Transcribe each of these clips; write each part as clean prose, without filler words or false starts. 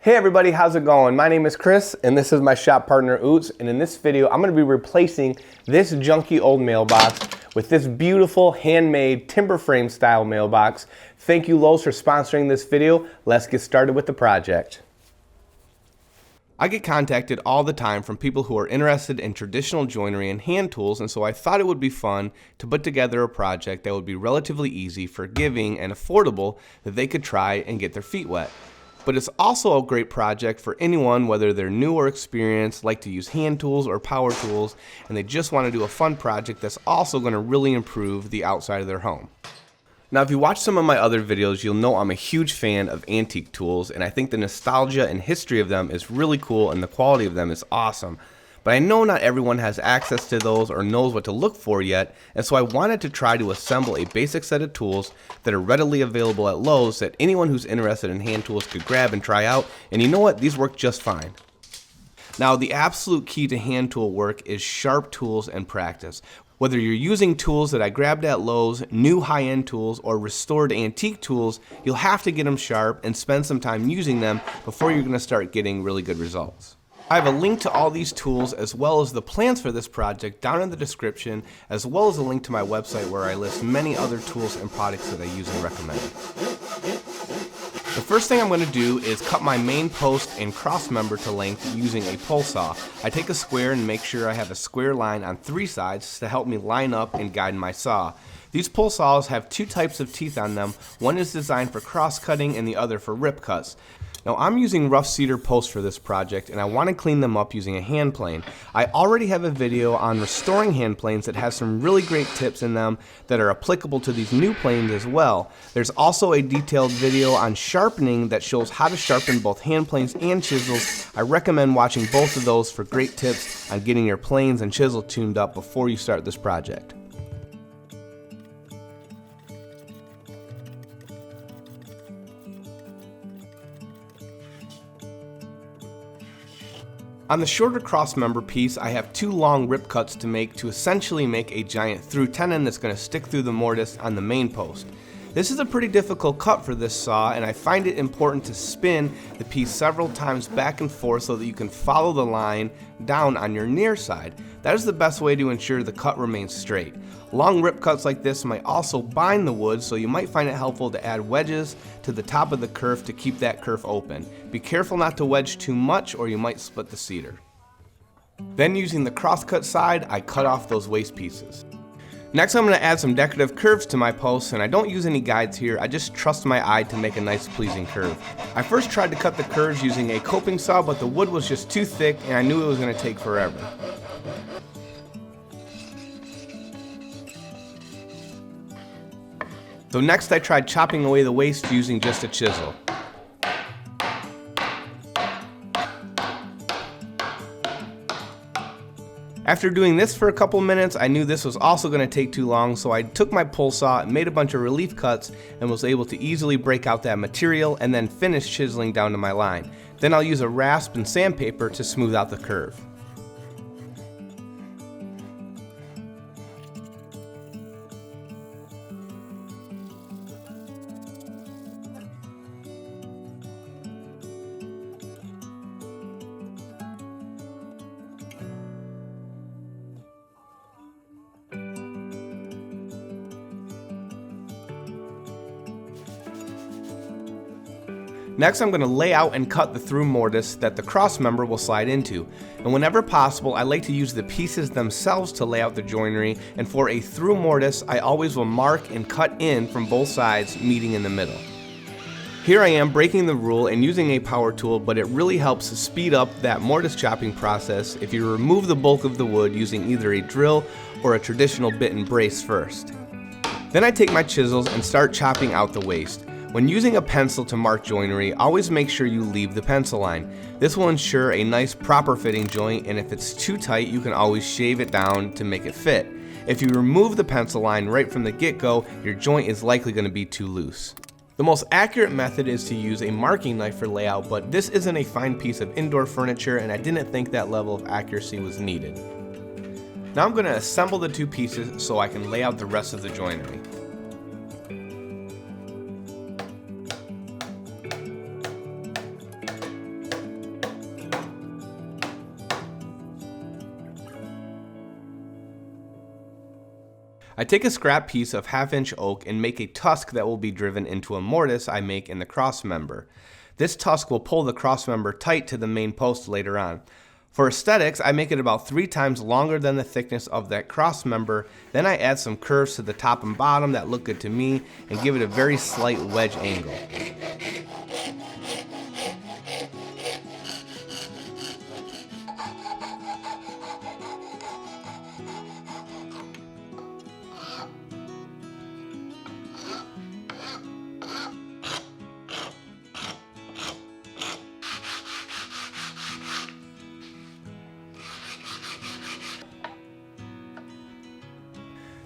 Hey everybody, how's it going? My name is Chris and this is my shop partner Oots, and in this video I'm going to be replacing this junky old mailbox with this beautiful handmade timber frame style mailbox. Thank you Lowe's for sponsoring this video. Let's get started with the project. I get contacted all the time from people who are interested in traditional joinery and hand tools, and so I thought it would be fun to put together a project that would be relatively easy, forgiving, and affordable that they could try and get their feet wet. But it's also a great project for anyone, whether they're new or experienced, like to use hand tools or power tools, and they just want to do a fun project that's also going to really improve the outside of their home. Now, if you watch some of my other videos, you'll know I'm a huge fan of antique tools, and I think the nostalgia and history of them is really cool and the quality of them is awesome. But I know not everyone has access to those or knows what to look for yet, and so I wanted to try to assemble a basic set of tools that are readily available at Lowe's that anyone who's interested in hand tools could grab and try out, and you know what? These work just fine. Now, the absolute key to hand tool work is sharp tools and practice. Whether you're using tools that I grabbed at Lowe's, new high-end tools, or restored antique tools, you'll have to get them sharp and spend some time using them before you're going to start getting really good results. I have a link to all these tools as well as the plans for this project down in the description, as well as a link to my website where I list many other tools and products that I use and recommend. The first thing I'm going to do is cut my main post and cross member to length using a pole saw. I take a square and make sure I have a square line on three sides to help me line up and guide my saw. These pole saws have two types of teeth on them. One is designed for cross cutting and the other for rip cuts. Now, I'm using rough cedar posts for this project, and I want to clean them up using a hand plane. I already have a video on restoring hand planes that has some really great tips in them that are applicable to these new planes as well. There's also a detailed video on sharpening that shows how to sharpen both hand planes and chisels. I recommend watching both of those for great tips on getting your planes and chisel tuned up before you start this project. On the shorter cross member piece, I have two long rip cuts to make to essentially make a giant through tenon that's going to stick through the mortise on the main post. This is a pretty difficult cut for this saw, and I find it important to spin the piece several times back and forth so that you can follow the line down on your near side. That is the best way to ensure the cut remains straight. Long rip cuts like this might also bind the wood, so you might find it helpful to add wedges to the top of the kerf to keep that kerf open. Be careful not to wedge too much or you might split the cedar. Then using the crosscut side, I cut off those waste pieces. Next, I'm going to add some decorative curves to my posts, and I don't use any guides here. I just trust my eye to make a nice pleasing curve. I first tried to cut the curves using a coping saw, but the wood was just too thick and I knew it was going to take forever. So next I tried chopping away the waste using just a chisel. After doing this for a couple minutes, I knew this was also going to take too long, so I took my pole saw and made a bunch of relief cuts and was able to easily break out that material and then finish chiseling down to my line. Then I'll use a rasp and sandpaper to smooth out the curve. Next, I'm going to lay out and cut the through mortise that the cross member will slide into. And whenever possible, I like to use the pieces themselves to lay out the joinery, and for a through mortise, I always will mark and cut in from both sides, meeting in the middle. Here I am breaking the rule and using a power tool, but it really helps speed up that mortise chopping process if you remove the bulk of the wood using either a drill or a traditional bit and brace first. Then I take my chisels and start chopping out the waste. When using a pencil to mark joinery, always make sure you leave the pencil line. This will ensure a nice proper fitting joint, and if it's too tight, you can always shave it down to make it fit. If you remove the pencil line right from the get-go, your joint is likely going to be too loose. The most accurate method is to use a marking knife for layout, but this isn't a fine piece of indoor furniture and I didn't think that level of accuracy was needed. Now I'm going to assemble the two pieces so I can lay out the rest of the joinery. I take a scrap piece of 1/2-inch oak and make a tusk that will be driven into a mortise I make in the crossmember. This tusk will pull the crossmember tight to the main post later on. For aesthetics, I make it about 3 times longer than the thickness of that crossmember, then I add some curves to the top and bottom that look good to me and give it a very slight wedge angle.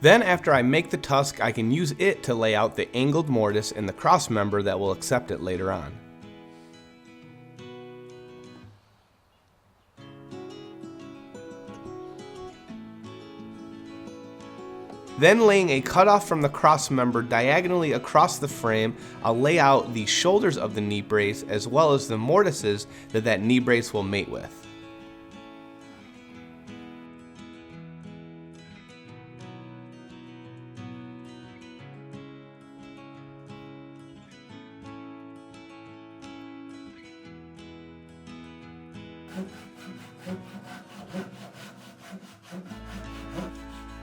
Then after I make the tusk, I can use it to lay out the angled mortise in the crossmember that will accept it later on. Then laying a cutoff from the crossmember diagonally across the frame, I'll lay out the shoulders of the knee brace as well as the mortises that knee brace will mate with.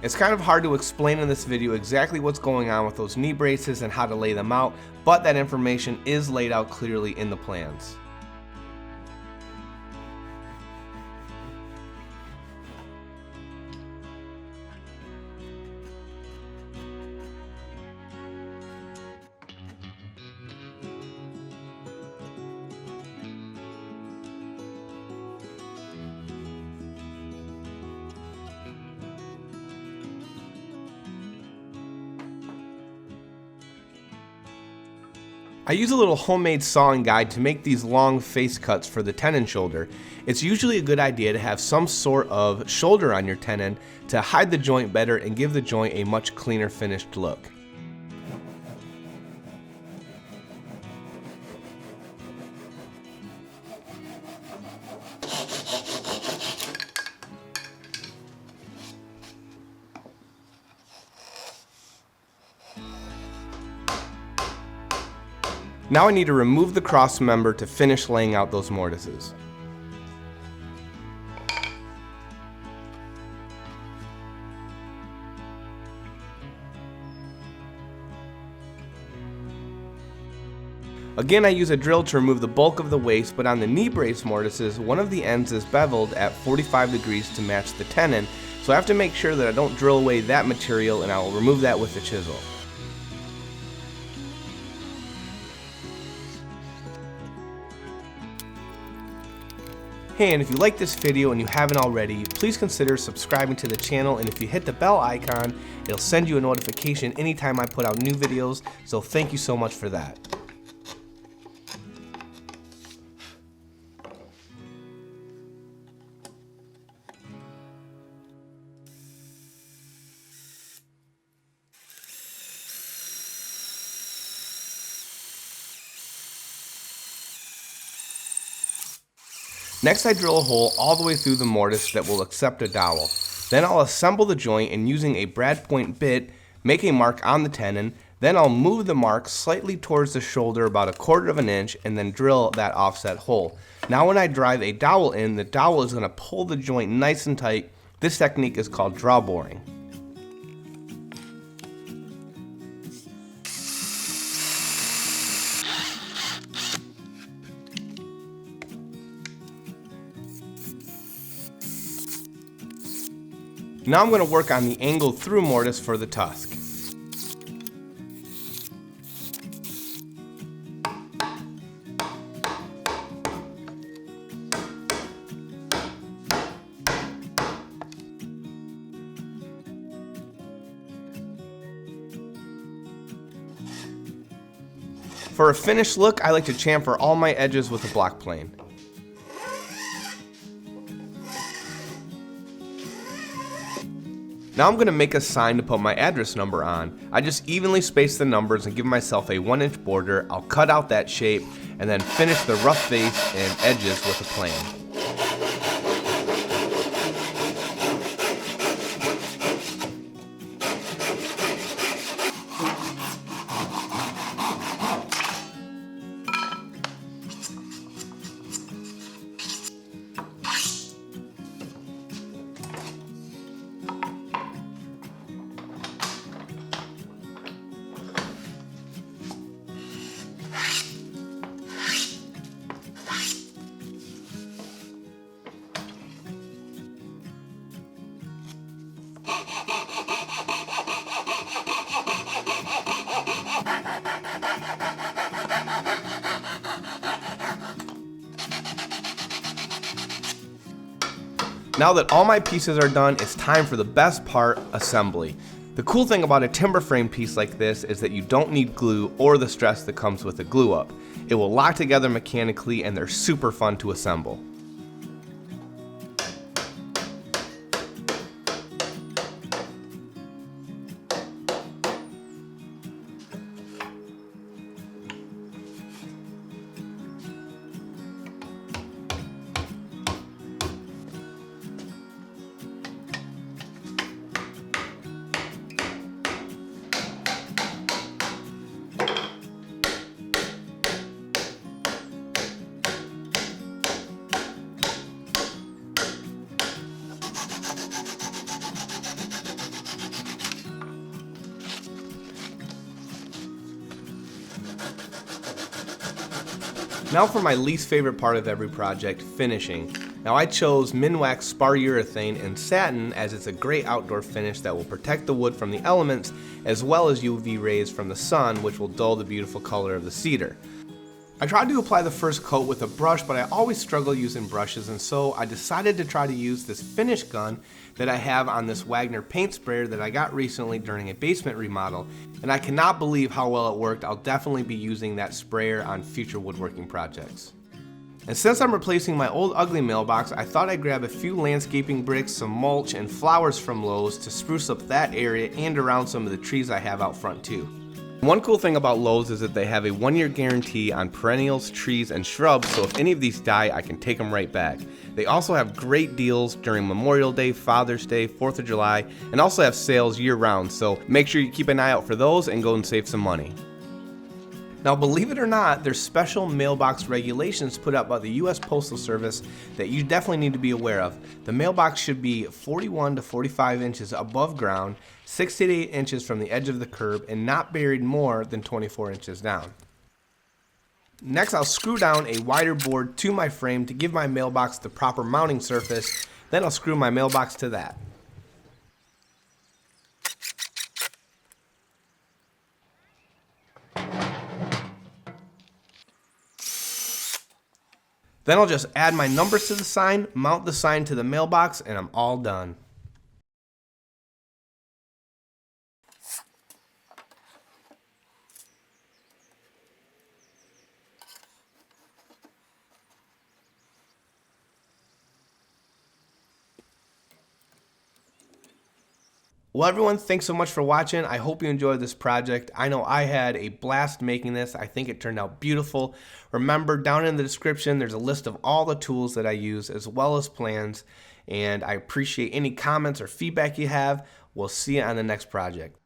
It's kind of hard to explain in this video exactly what's going on with those knee braces and how to lay them out, but that information is laid out clearly in the plans. I use a little homemade sawing guide to make these long face cuts for the tenon shoulder. It's usually a good idea to have some sort of shoulder on your tenon to hide the joint better and give the joint a much cleaner finished look. Now I need to remove the crossmember to finish laying out those mortises. Again, I use a drill to remove the bulk of the waste, but on the knee brace mortises, one of the ends is beveled at 45 degrees to match the tenon, so I have to make sure that I don't drill away that material, and I will remove that with the chisel. Hey, and if you like this video and you haven't already, please consider subscribing to the channel, and if you hit the bell icon, it'll send you a notification anytime I put out new videos, so thank you so much for that. Next, I drill a hole all the way through the mortise that will accept a dowel. Then I'll assemble the joint and using a brad point bit, make a mark on the tenon. Then I'll move the mark slightly towards the shoulder about 1/4 of an inch and then drill that offset hole. Now when I drive a dowel in, the dowel is going to pull the joint nice and tight. This technique is called draw boring. Now I'm going to work on the angle through mortise for the tusk. For a finished look, I like to chamfer all my edges with a block plane. Now I'm going to make a sign to put my address number on. I just evenly space the numbers and give myself a 1-inch border. I'll cut out that shape and then finish the rough face and edges with a plane. Now that all my pieces are done, it's time for the best part, assembly. The cool thing about a timber frame piece like this is that you don't need glue or the stress that comes with a glue up. It will lock together mechanically and they're super fun to assemble. Now for my least favorite part of every project, finishing. Now I chose Minwax spar urethane and satin as it's a great outdoor finish that will protect the wood from the elements as well as UV rays from the sun, which will dull the beautiful color of the cedar. I tried to apply the first coat with a brush, but I always struggle using brushes, and so I decided to try to use this finish gun that I have on this Wagner paint sprayer that I got recently during a basement remodel, and I cannot believe how well it worked. I'll definitely be using that sprayer on future woodworking projects. And since I'm replacing my old ugly mailbox, I thought I'd grab a few landscaping bricks, some mulch, and flowers from Lowe's to spruce up that area and around some of the trees I have out front too. One cool thing about Lowe's is that they have a 1-year guarantee on perennials, trees, and shrubs, so if any of these die, I can take them right back. They also have great deals during Memorial Day, Father's Day, 4th of July, and also have sales year-round, so make sure you keep an eye out for those and go and save some money. Now, believe it or not, there's special mailbox regulations put out by the U.S. Postal Service that you definitely need to be aware of. The mailbox should be 41 to 45 inches above ground, 6 to 8 inches from the edge of the curb, and not buried more than 24 inches down. Next, I'll screw down a wider board to my frame to give my mailbox the proper mounting surface. Then I'll screw my mailbox to that. Then I'll just add my numbers to the sign, mount the sign to the mailbox, and I'm all done. Well, everyone, thanks so much for watching. I hope you enjoyed this project. I know I had a blast making this. I think it turned out beautiful. Remember, down in the description, there's a list of all the tools that I use as well as plans. And I appreciate any comments or feedback you have. We'll see you on the next project.